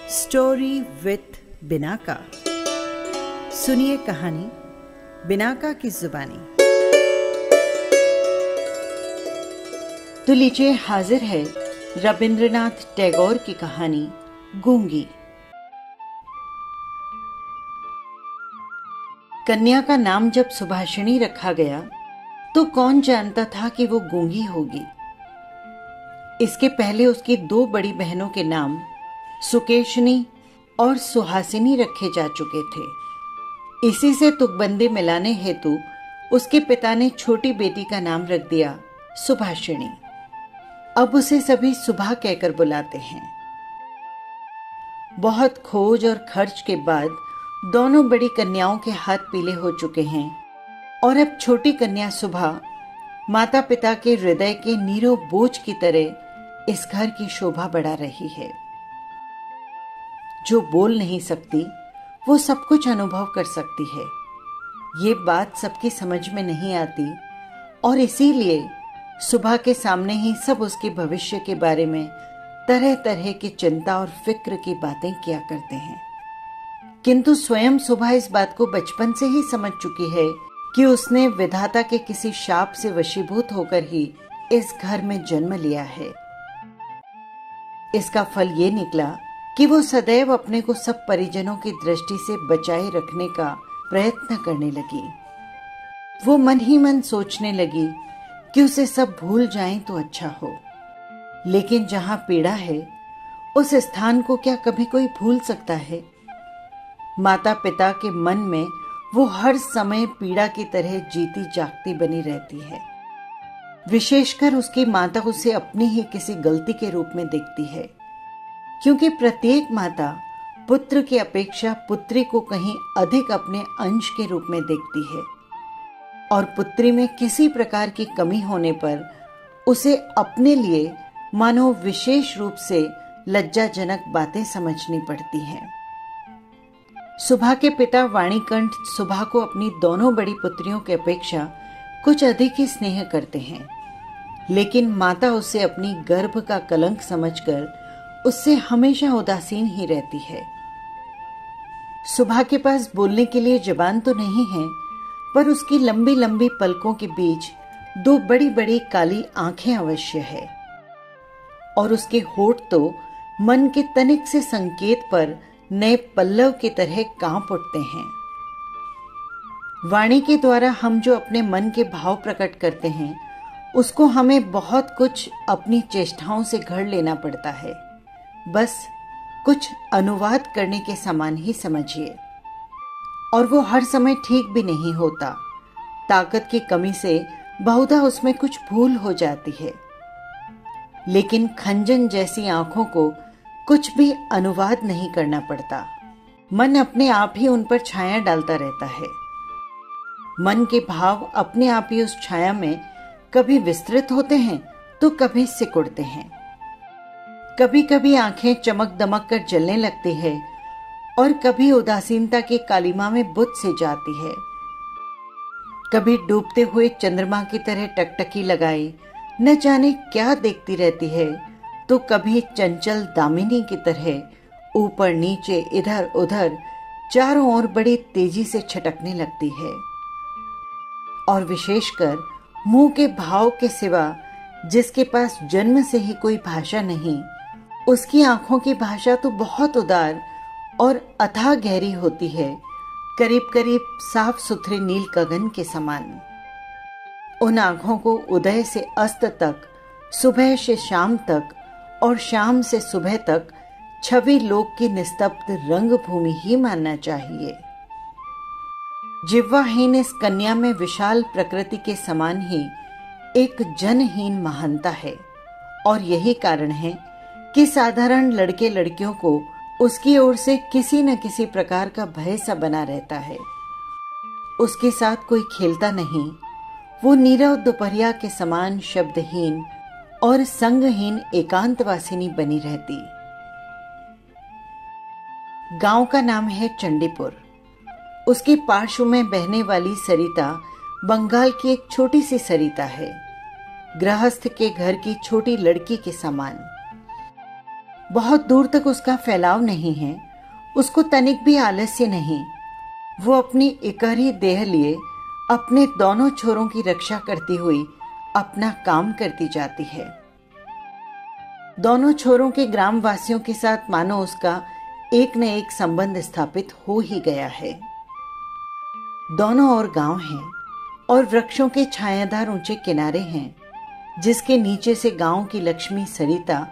Story with Binaca. सुनिए कहानी Binaca की जुबानी। तो लीजिए, हाजिर है रविंद्रनाथ टैगोर की कहानी गूंगी। कन्या का नाम जब सुभाषिणी रखा गया तो कौन जानता था कि वो गूंगी होगी। इसके पहले उसकी दो बड़ी बहनों के नाम सुकेशनी और सुहासिनी रखे जा चुके थे। इसी से तुकबंदी मिलाने हेतु उसके पिता ने छोटी बेटी का नाम रख दिया सुभाषिणी। अब उसे सभी सुभा कहकर बुलाते हैं। बहुत खोज और खर्च के बाद दोनों बड़ी कन्याओं के हाथ पीले हो चुके हैं और अब छोटी कन्या सुभा माता पिता के हृदय के नीरो बोझ की तरह इस घर की शोभा बढ़ा रही है। जो बोल नहीं सकती वो सब कुछ अनुभव कर सकती है। ये बात सबकी समझ में नहीं आती और इसीलिए सुबह के सामने ही सब उसके भविष्य के बारे में तरह तरह की चिंता और फिक्र की बातें किया करते हैं। किंतु स्वयं सुबह इस बात को बचपन से ही समझ चुकी है कि उसने विधाता के किसी शाप से वशीभूत होकर ही इस घर में जन्म लिया है। इसका फल ये निकला कि वो सदैव अपने को सब परिजनों की दृष्टि से बचाए रखने का प्रयत्न करने लगी। वो मन ही मन सोचने लगी कि उसे सब भूल जाएं तो अच्छा हो, लेकिन जहां पीड़ा है उस स्थान को क्या कभी कोई भूल सकता है। माता पिता के मन में वो हर समय पीड़ा की तरह जीती जागती बनी रहती है। विशेषकर उसकी माता उसे अपनी ही किसी गलती के रूप में देखती है, क्योंकि प्रत्येक माता पुत्र की अपेक्षा पुत्री को कहीं अधिक अपने अंश के रूप में देखती है और पुत्री में किसी प्रकार की कमी होने पर उसे अपने लिए मानो विशेष रूप से लज्जाजनक बातें समझनी पड़ती हैं। सुभा के पिता वाणीकंठ सुभा को अपनी दोनों बड़ी पुत्रियों की अपेक्षा कुछ अधिक ही स्नेह करते हैं, लेकिन माता उसे अपनी गर्भ का कलंक समझकर उससे हमेशा उदासीन ही रहती है। सुभा के पास बोलने के लिए जुबान तो नहीं है, पर उसकी लंबी लंबी पलकों के बीच दो बड़ी बड़ी काली आंखें अवश्य है और उसके होठ तो मन के तनिक से संकेत पर नए पल्लव की तरह कांप उठते हैं। वाणी के द्वारा हम जो अपने मन के भाव प्रकट करते हैं उसको हमें बहुत कुछ अपनी चेष्टाओं से घड़ लेना पड़ता है। बस कुछ अनुवाद करने के समान ही समझिए, और वो हर समय ठीक भी नहीं होता। ताकत की कमी से बहुधा उसमें कुछ भूल हो जाती है, लेकिन खंजन जैसी आंखों को कुछ भी अनुवाद नहीं करना पड़ता। मन अपने आप ही उन पर छाया डालता रहता है। मन के भाव अपने आप ही उस छाया में कभी विस्तृत होते हैं तो कभी सिकुड़ते हैं। कभी कभी आंखें चमक दमक कर जलने लगती है और कभी उदासीनता की कालिमा में बुझ से जाती है। कभी डूबते हुए चंद्रमा की तरह टकटकी लगाई न जाने क्या देखती रहती है, तो कभी चंचल दामिनी की तरह ऊपर नीचे इधर उधर चारों ओर बड़ी तेजी से छटकने लगती है। और विशेषकर मुंह के भाव के सिवा जिसके पास जन्म से ही कोई भाषा नहीं, उसकी आंखों की भाषा तो बहुत उदार और अथाह गहरी होती है, करीब करीब साफ सुथरे नील गगन के समान। उन आंखों को उदय से अस्त तक, सुबह से शाम तक और शाम से सुबह तक छवि लोक की निस्तब्ध रंगभूमि ही मानना चाहिए। जिह्वाहीन इस कन्या में विशाल प्रकृति के समान ही एक जनहीन महानता है, और यही कारण है कि साधारण लड़के लड़कियों को उसकी ओर से किसी न किसी प्रकार का भय सा बना रहता है। उसके साथ कोई खेलता नहीं। वो नीरव दोपहरिया के समान शब्दहीन और संगहीन एकांतवासिनी बनी रहती। गांव का नाम है चंडीपुर। उसके पार्श्व में बहने वाली सरिता बंगाल की एक छोटी सी सरिता है, गृहस्थ के घर की छोटी लड़की के समान। बहुत दूर तक उसका फैलाव नहीं है, उसको तनिक भी आलस्य नहीं। वो अपनी इकहरी देह लिए अपने दोनों छोरों की रक्षा करती हुई अपना काम करती जाती है। दोनों छोरों के ग्रामवासियों के साथ मानो उसका एक न एक संबंध स्थापित हो ही गया है। दोनों ओर गांव हैं और वृक्षों के छायादार ऊंचे किनारे हैं, जिसके नीचे से गांव की लक्ष्मी सरिता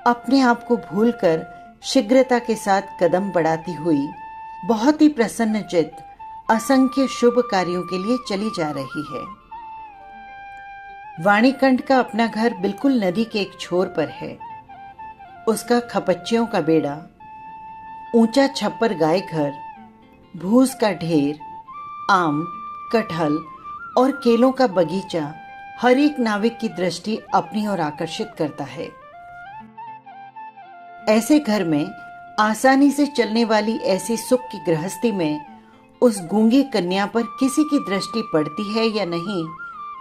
अपने आप को भूलकर शीघ्रता के साथ कदम बढ़ाती हुई बहुत ही प्रसन्नचित्त असंख्य शुभ कार्यों के लिए चली जा रही है। वाणीकंठ का अपना घर बिल्कुल नदी के एक छोर पर है। उसका खपच्चियों का बेड़ा, ऊंचा छप्पर गाय घर, भूस का ढेर, आम, कटहल और केलों का बगीचा हर एक नाविक की दृष्टि अपनी ओर आकर्षित करता है। ऐसे घर में आसानी से चलने वाली ऐसी सुख की गृहस्थी में उस गूंगी कन्या पर किसी की दृष्टि पड़ती है या नहीं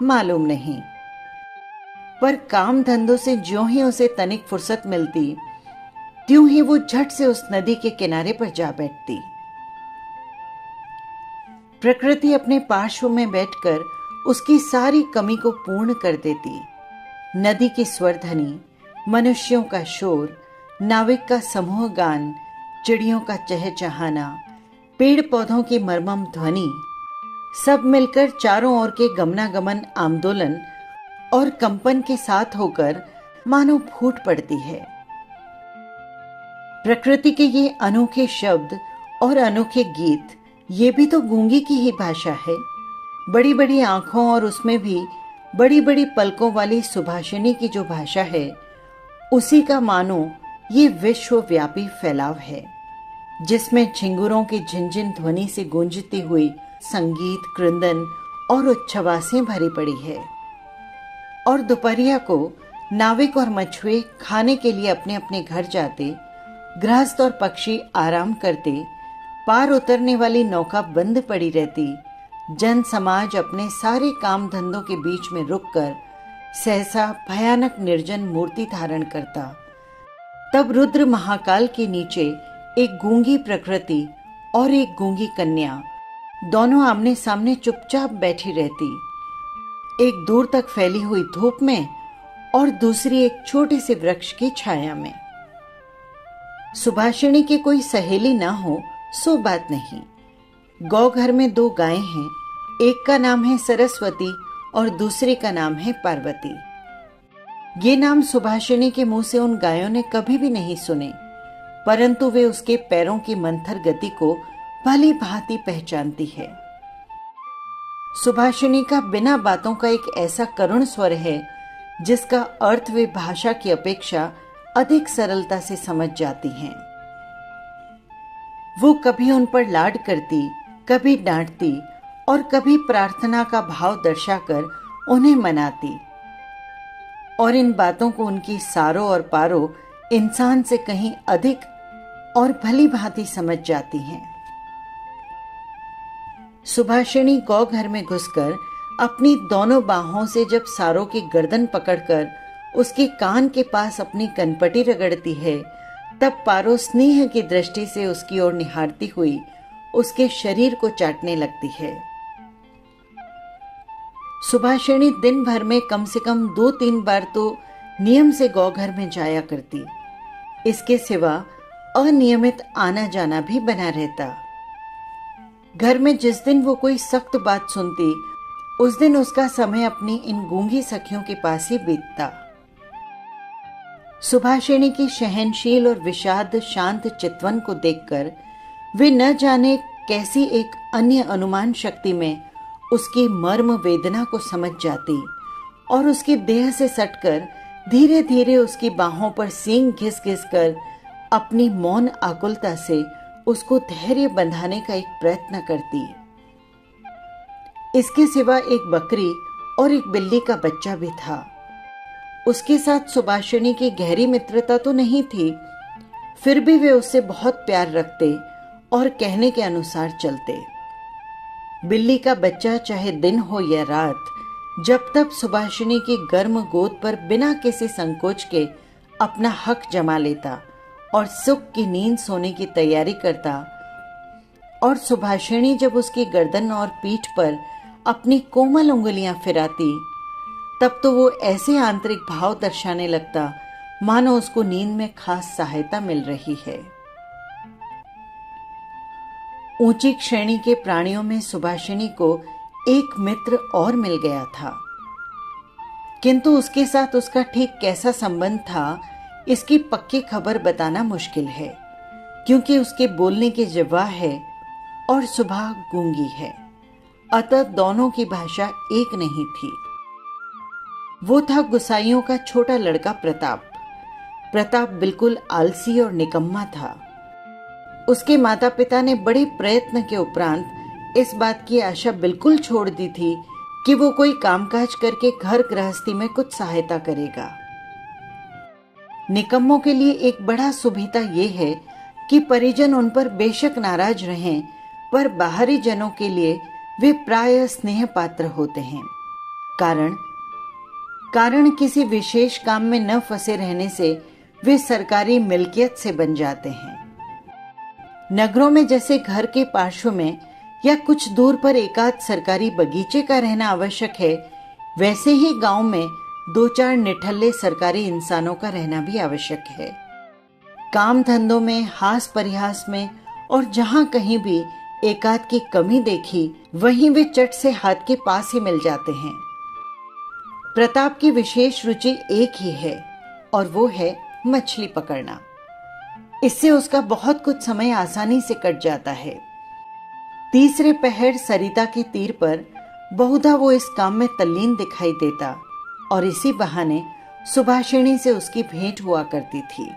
मालूम नहीं, पर काम धंधों से ज्यों ही उसे तनिक फुर्सत मिलती त्यों ही वो झट से उस नदी के किनारे पर जा बैठती। प्रकृति अपने पार्श्व में बैठकर उसकी सारी कमी को पूर्ण कर देती। नदी की स्वरध्वनि, मनुष्यों का शोर, नाविक का समूह गान, चिड़ियों का चहचहाना, पेड़ पौधों की मरमम ध्वनि, सब मिलकर चारों ओर के गमनागमन आंदोलन और कंपन के साथ होकर मानो फूट पड़ती है। प्रकृति के ये अनोखे शब्द और अनोखे गीत, ये भी तो गूंगी की ही भाषा है। बड़ी बड़ी आंखों और उसमें भी बड़ी बड़ी पलकों वाली सुभाषिनी की जो भाषा है, उसी का मानो ये विश्वव्यापी फैलाव है, जिसमें झिंगुरों की झिनझिन ध्वनि से गूंजती हुई संगीत, क्रंदन और उच्छ्वासें भरी पड़ी है। और दोपहरिया को नाविक और मछुए खाने के लिए अपने अपने घर जाते, गृहस्थ और पक्षी आराम करते, पार उतरने वाली नौका बंद पड़ी रहती, जन समाज अपने सारे काम धंधों के बीच में रुककर सहसा भयानक निर्जन मूर्ति धारण करता, तब रुद्र महाकाल के नीचे एक गूंगी प्रकृति और एक गूंगी कन्या दोनों आमने सामने चुपचाप बैठी रहती, एक दूर तक फैली हुई धूप में और दूसरी एक छोटे से वृक्ष की छाया में। सुभाषिनी की कोई सहेली ना हो सो बात नहीं। गौ घर में 2 गायें हैं, एक का नाम है सरस्वती और दूसरे का नाम है पार्वती। ये नाम सुभाषिनी के मुंह से उन गायों ने कभी भी नहीं सुने, परंतु वे उसके पैरों की मंथर गति को भली भांति पहचानती है। सुभाषिनी का बिना बातों का एक ऐसा करुण स्वर है जिसका अर्थ वे भाषा की अपेक्षा अधिक सरलता से समझ जाती हैं। वो कभी उन पर लाड करती, कभी डांटती और कभी प्रार्थना का भाव दर्शाकर उन्हें मनाती, और इन बातों को उनकी सारो और पारो इंसान से कहीं अधिक और भली भांति समझ जाती हैं। सुभाषिनी गौ घर में घुसकर अपनी दोनों बाहों से जब सारो की गर्दन पकड़कर उसके कान के पास अपनी कनपटी रगड़ती है, तब पारो स्नेह की दृष्टि से उसकी ओर निहारती हुई उसके शरीर को चाटने लगती है। सुभाषिनी दिन भर में कम से कम 2-3 बार तो नियम से गौघर में जाया करती। इसके सिवा अनियमित आना जाना भी बना रहता। घर में जिस दिन वो कोई सख्त बात सुनती, उस दिन उसका समय अपनी इन गूंगी सखियों के पास ही बीतता। सुभाषिनी की सहनशील और विषाद शांत चितवन को देखकर वे न जाने कैसी एक अन्य अनुमान शक्ति में उसकी मर्म वेदना को समझ जाती और उसकी देह से सटकर धीरे धीरे उसकी बाहों पर सींग घिस घिस कर अपनी मौन आकुलता से उसको धैर्य बंधाने का एक प्रयत्न करती। इसके सिवा एक बकरी और एक बिल्ली का बच्चा भी था। उसके साथ सुभाषिनी की गहरी मित्रता तो नहीं थी, फिर भी वे उससे बहुत प्यार रखते और कहने के अनुसार चलते। बिल्ली का बच्चा चाहे दिन हो या रात, जब तक सुभाषिनी की गर्म गोद पर बिना किसी संकोच के अपना हक जमा लेता और सुख की नींद सोने की तैयारी करता, और सुभाषिणी जब उसकी गर्दन और पीठ पर अपनी कोमल उंगलियां फिराती, तब तो वो ऐसे आंतरिक भाव दर्शाने लगता मानो उसको नींद में खास सहायता मिल रही है। ऊंची श्रेणी के प्राणियों में सुभाषिणी को एक मित्र और मिल गया था, किंतु उसके साथ उसका ठीक कैसा संबंध था, इसकी पक्की खबर बताना मुश्किल है, क्योंकि उसके बोलने की जिह्वा है और सुबह गूंगी है, अतः दोनों की भाषा एक नहीं थी। वो था गुसाइयों का छोटा लड़का प्रताप। प्रताप बिल्कुल आलसी और निकम्मा था। उसके माता पिता ने बड़े प्रयत्न के उपरांत इस बात की आशा बिल्कुल छोड़ दी थी कि वो कोई कामकाज करके घर गृहस्थी में कुछ सहायता करेगा। निकम्मों के लिए एक बड़ा सुविधा ये है कि परिजन उन पर बेशक नाराज रहें, पर बाहरी जनों के लिए वे प्राय स्नेह पात्र होते हैं। कारण किसी विशेष काम में न फंसे रहने से वे सरकारी मिल्कियत से बन जाते हैं। नगरों में जैसे घर के पार्श्व में या कुछ दूर पर एकाध सरकारी बगीचे का रहना आवश्यक है, वैसे ही गांव में दो चार निठल्ले सरकारी इंसानों का रहना भी आवश्यक है। काम धंधों में, हास परिहास में और जहां कहीं भी एकाध की कमी देखी, वहीं वे चट से हाथ के पास ही मिल जाते हैं। प्रताप की विशेष रुचि एक ही है, और वो है मछली पकड़ना। इससे उसका बहुत कुछ समय आसानी से कट जाता है। तीसरे पहर सरिता के तीर पर बहुधा वो इस काम में तल्लीन दिखाई देता, और इसी बहाने सुभाषिणी से उसकी भेंट हुआ करती थी।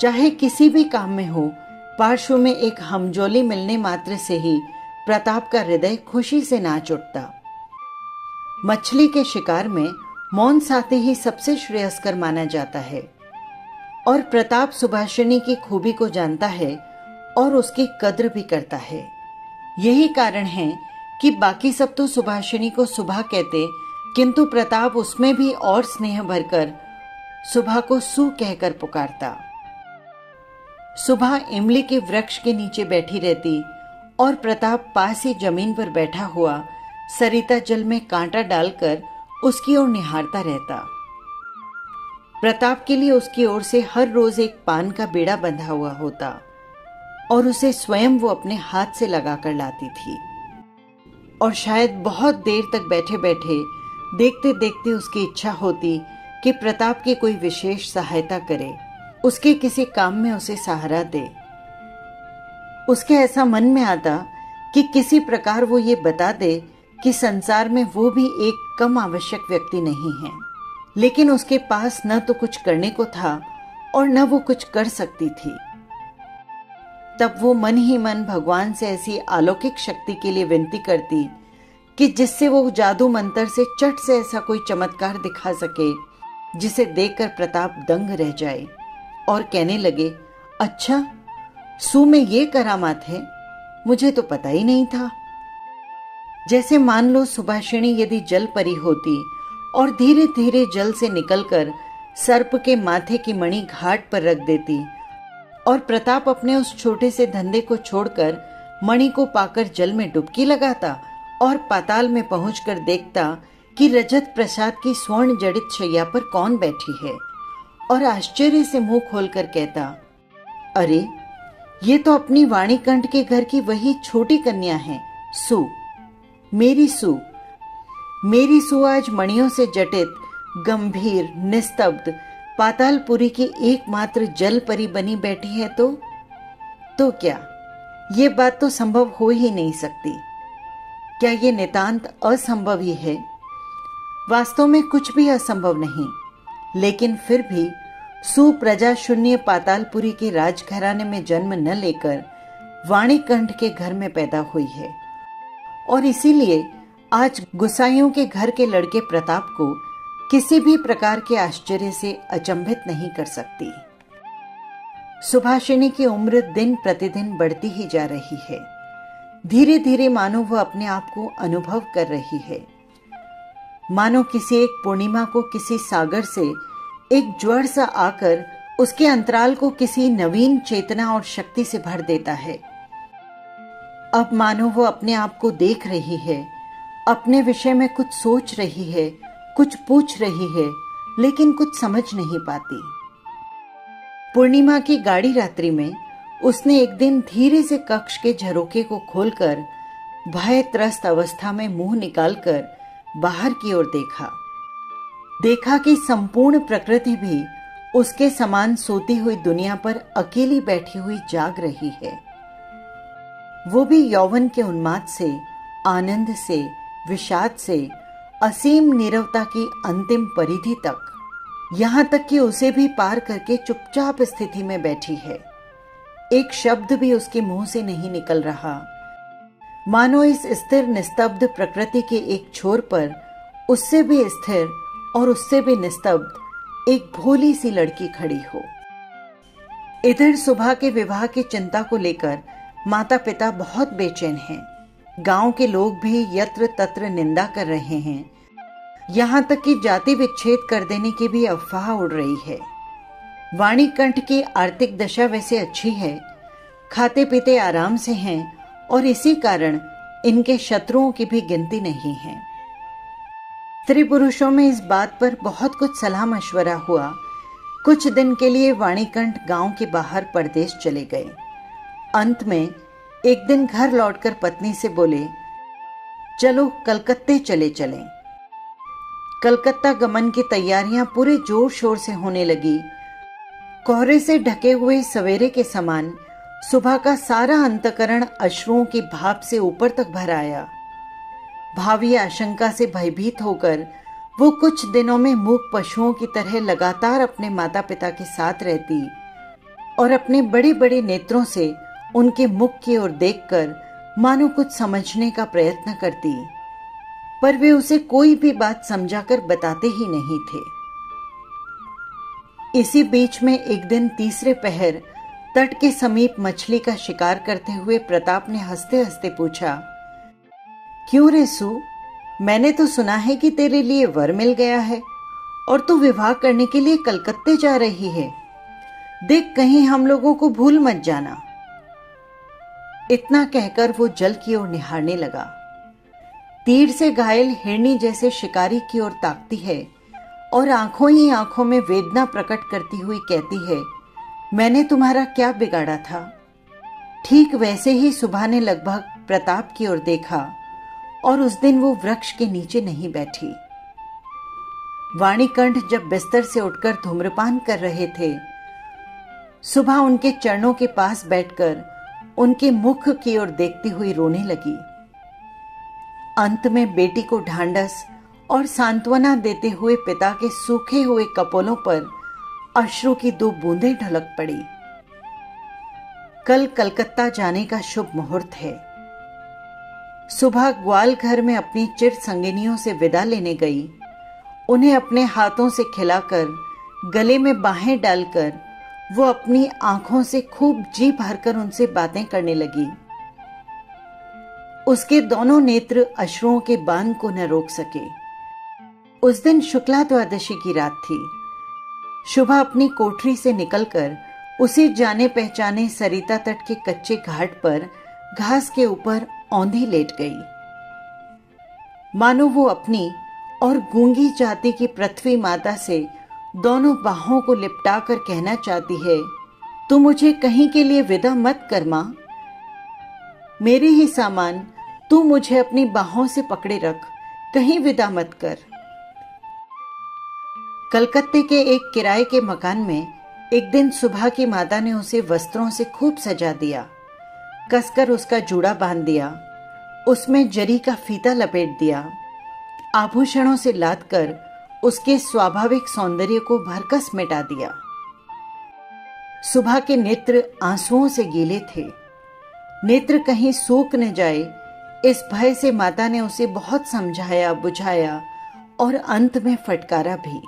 चाहे किसी भी काम में हो, पार्श्व में एक हमजोली मिलने मात्र से ही प्रताप का हृदय खुशी से नाच उठता। मछली के शिकार में मौन साथे ही सबसे श्रेयस्कर माना जाता है, और प्रताप सुभाषिणी की खूबी को जानता है और उसकी कद्र भी करता है। यही कारण है कि बाकी सब तो सुभाषिणी को सुभा कहते, किंतु प्रताप उसमें भी और स्नेह भरकर सुभा को सु कहकर पुकारता। सुभा इमली के वृक्ष के नीचे बैठी रहती, और प्रताप पास ही जमीन पर बैठा हुआ सरिता जल में कांटा डालकर उसकी ओर निहारता रहता। प्रताप के लिए उसकी ओर से हर रोज एक पान का बेड़ा बंधा हुआ होता, और उसे स्वयं वो अपने हाथ से लगाकर लाती थी। और शायद बहुत देर तक बैठे बैठे देखते देखते उसकी इच्छा होती कि प्रताप की कोई विशेष सहायता करे, उसके किसी काम में उसे सहारा दे। उसके ऐसा मन में आता कि किसी प्रकार वो ये बता दे कि संसार में वो भी एक कम आवश्यक व्यक्ति नहीं है, लेकिन उसके पास न तो कुछ करने को था और न वो कुछ कर सकती थी। तब वो मन ही मन भगवान से ऐसी अलौकिक शक्ति के लिए विनती करती कि जिससे वो जादू मंत्र से चट से ऐसा कोई चमत्कार दिखा सके जिसे देखकर प्रताप दंग रह जाए और कहने लगे, अच्छा, सू में ये करामात है, मुझे तो पता ही नहीं था। जैसे मान लो सुभाषिणी यदि जल परी होती और धीरे धीरे जल से निकलकर सर्प के माथे की मणि घाट पर रख देती, और प्रताप अपने उस छोटे से धंधे को छोड़कर मणि को पाकर जल में डुबकी लगाता और पाताल में पहुंचकर देखता कि रजत प्रसाद की स्वर्ण जड़ित शैया पर कौन बैठी है, और आश्चर्य से मुंह खोलकर कहता, अरे, ये तो अपनी वाणीकंठ के घर की वही छोटी कन्या है, सू, मेरी सू आज मणियों से जटित, गंभीर, निस्तब्ध पातालपुरी की एकमात्र जल परी बनी बैठी है। तो क्या ये बात तो संभव हो ही नहीं सकती। क्या ये नितांत असंभव ही है? वास्तव में कुछ भी असंभव नहीं, लेकिन फिर भी सुप्रजा शून्य पातालपुरी के राजघराने में जन्म न लेकर वाणीकंठ के घर में पैदा हुई है, और इसीलिए आज गुसाइयों के घर के लड़के प्रताप को किसी भी प्रकार के आश्चर्य से अचंभित नहीं कर सकती। सुभाषिणी की उम्र दिन प्रतिदिन बढ़ती ही जा रही है। धीरे धीरे मानो वह अपने आप को अनुभव कर रही है, मानो किसी एक पूर्णिमा को किसी सागर से एक ज्वर सा आकर उसके अंतराल को किसी नवीन चेतना और शक्ति से भर देता है। अब मानो वो अपने आप को देख रही है, अपने विषय में कुछ सोच रही है, कुछ पूछ रही है, लेकिन कुछ समझ नहीं पाती। पूर्णिमा की गाढ़ी रात्रि में उसने एक दिन धीरे से कक्ष के झरोखे को खोलकर भय त्रस्त अवस्था में मुंह निकालकर बाहर की ओर देखा कि संपूर्ण प्रकृति भी उसके समान सोती हुई दुनिया पर अकेली बैठी हुई जाग रही है। वो भी यौवन के उन्माद से, आनंद से, विषाद से, असीम नीरवता की अंतिम परिधि तक, यहां तक कि उसे भी पार करके चुपचाप स्थिति में बैठी है। एक शब्द भी उसके मुंह से नहीं निकल रहा, मानो इस स्थिर निस्तब्ध प्रकृति के एक छोर पर उससे भी स्थिर और उससे भी निस्तब्ध एक भोली सी लड़की खड़ी हो। इधर सुभा के विवाह की चिंता को लेकर माता पिता बहुत बेचैन हैं। गांव के लोग भी यत्र तत्र निंदा कर रहे हैं। यहां तक कि जाति विच्छेद कर देने की भी अफवाह उड़ रही है। वाणीकंठ की आर्थिक दशा वैसे अच्छी है, खाते पीते आराम से हैं और इसी कारण इनके शत्रुओं की भी गिनती नहीं है। स्त्री पुरुषों में इस बात पर बहुत कुछ सलाह मशवरा हुआ। कुछ दिन के लिए वाणीकंठ गांव के बाहर परदेश चले गए। अंत में एक दिन घर लौटकर पत्नी से बोले, चलो कलकत्ते चले चलें। कलकत्ता गमन की तैयारियां पूरे जोर शोर से होने लगी। कोहरे से ढके हुए सवेरे के समान सुबह का सारा अंतकरण अश्रुओं की भाप से ऊपर तक भर आया। भावी आशंका से भयभीत होकर वो कुछ दिनों में मूक पशुओं की तरह लगातार अपने माता पिता के साथ रहती और अपने बड़े बड़े नेत्रों से उनके मुख की ओर देखकर मानो कुछ समझने का प्रयत्न करती, पर वे उसे कोई भी बात समझाकर बताते ही नहीं थे। इसी बीच में एक दिन तीसरे पहर तट के समीप मछली का शिकार करते हुए प्रताप ने हंसते हंसते पूछा, क्यों रे सू, मैंने तो सुना है कि तेरे लिए वर मिल गया है और तू विवाह करने के लिए कलकत्ते जा रही है। देख कहीं हम लोगों को भूल मत जाना। इतना कहकर वो जल की ओर निहारने लगा। तीर से घायल हिरनी जैसे शिकारी की ओर ताकती है और आंखों ही आंखों में वेदना प्रकट करती हुई कहती है, मैंने तुम्हारा क्या बिगाड़ा था। ठीक वैसे ही सुबह ने लगभग प्रताप की ओर देखा और उस दिन वो वृक्ष के नीचे नहीं बैठी। वाणीकंठ जब बिस्तर से उठकर धूम्रपान कर रहे थे, सुबह उनके चरणों के पास बैठकर उनके मुख की ओर देखती हुई रोने लगी। अंत में बेटी को ढांढस और सांत्वना देते हुए पिता के सूखे हुए कपोलों पर अश्रु की 2 बूंदें ढलक पड़ी। कल कलकत्ता जाने का शुभ मुहूर्त है। सुबह ग्वाल घर में अपनी चिर संगिनियों से विदा लेने गई। उन्हें अपने हाथों से खिलाकर, गले में बाहें डालकर वो अपनी आंखों से खूब जी भरकर उनसे बातें करने लगी। उसके दोनों नेत्र अश्रुओं के बांध को न रोक सके। उस दिन शुक्ला द्वादशी की रात थी। शुभा अपनी कोठरी से निकलकर उसी जाने पहचाने सरिता तट के कच्चे घाट पर घास के ऊपर औंधी लेट गई। मानो वो अपनी और गूंगी जाति की पृथ्वी माता से दोनों बाहों को लिपटा कर कहना चाहती है, तू मुझे कहीं के लिए विदा मत कर मां। मेरे ही सामान तू मुझे अपनी बाहों से पकड़े रख, कहीं विदा मत कर। कलकत्ते के एक किराए के मकान में एक दिन सुबह की माता ने उसे वस्त्रों से खूब सजा दिया, कसकर उसका जूड़ा बांध दिया, उसमें जरी का फीता लपेट दिया, आभूषणों से लादकर उसके स्वाभाविक सौंदर्य को भरकस मिटा दिया। सुबह के नेत्र आंसुओं से गीले थे। नेत्र कहीं सूख न जाए, इस भय से माता ने उसे बहुत समझाया बुझाया और अंत में फटकारा भी,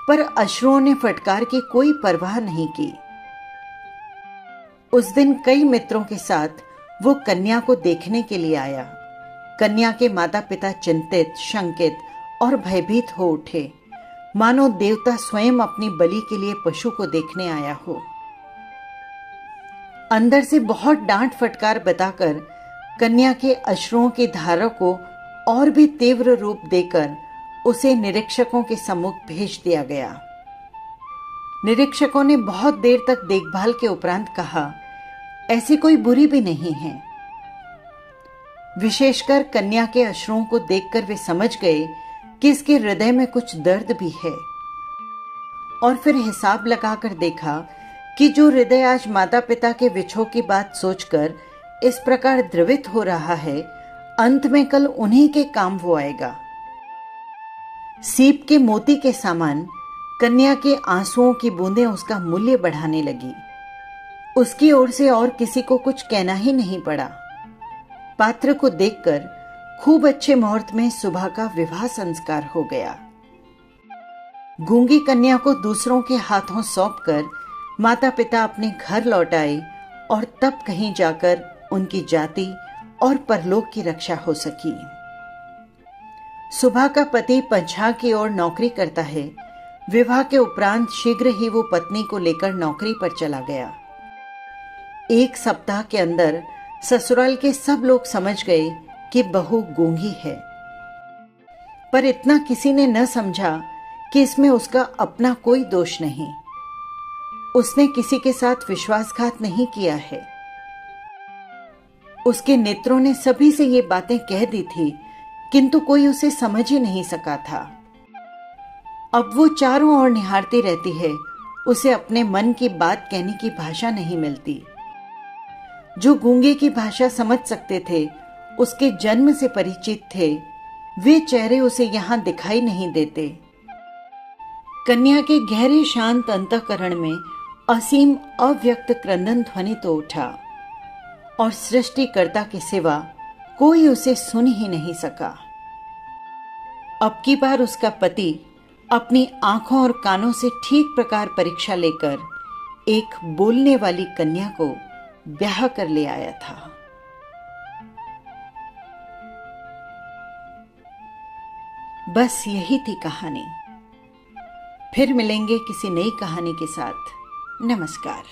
पर अश्रुओं ने फटकार की कोई परवाह नहीं की। उस दिन कई मित्रों के साथ वो कन्या को देखने के लिए आया। कन्या के माता पिता चिंतित, शंकित और भयभीत हो उठे। मानो देवता स्वयं अपनी बलि के लिए पशु को देखने आया हो। अंदर से बहुत डांट फटकार बताकर कन्या के अश्रुओं की धारा को और भी तीव्र रूप देकर उसे निरीक्षकों के सम्मुख भेज दिया गया। निरीक्षकों ने बहुत देर तक देखभाल के उपरांत कहा, ऐसी कोई बुरी भी नहीं है। विशेषकर कन्या के अश्रुओं को देखकर वे समझ गए कि इसके हृदय में कुछ दर्द भी है। और फिर हिसाब लगाकर देखा कि जो हृदय आज माता पिता के विछोह की बात सोचकर इस प्रकार द्रवित हो रहा है, अंत में कल उन्हीं के काम वो आएगा। सीप के मोती के समान कन्या के आंसुओं की बूंदें उसका मूल्य बढ़ाने लगी। उसकी ओर से और किसी को कुछ कहना ही नहीं पड़ा। पात्र को देखकर खूब अच्छे मुहूर्त में सुबह का विवाह संस्कार हो गया। गूंगी कन्या को दूसरों के हाथों सौंपकर माता पिता अपने घर लौट आए और तब कहीं जाकर उनकी जाति और परलोक की रक्षा हो सकी। सुबह का पति पंचाग की ओर नौकरी करता है। विवाह के उपरांत शीघ्र ही वो पत्नी को लेकर नौकरी पर चला गया। एक सप्ताह के अंदर ससुराल के सब लोग समझ गए कि बहू गूंगी है, पर इतना किसी ने न समझा कि इसमें उसका अपना कोई दोष नहीं। उसने किसी के साथ विश्वासघात नहीं किया है। उसके नेत्रों ने सभी से ये बातें कह दी थी, किंतु कोई उसे समझ ही नहीं सका था। अब वो चारों ओर निहारती रहती है, उसे अपने मन की बात कहने की भाषा नहीं मिलती। जो गूंगे की भाषा समझ सकते थे, उसके जन्म से परिचित थे, वे चेहरे उसे यहां दिखाई नहीं देते। कन्या के गहरे शांत अंतःकरण में असीम अव्यक्त क्रंदन ध्वनि तो उठा और सृष्टिकर्ता के सिवा कोई उसे सुन ही नहीं सका। अब की बार उसका पति अपनी आंखों और कानों से ठीक प्रकार परीक्षा लेकर एक बोलने वाली कन्या को ब्याह कर ले आया था। बस यही थी कहानी। फिर मिलेंगे किसी नई कहानी के साथ। नमस्कार।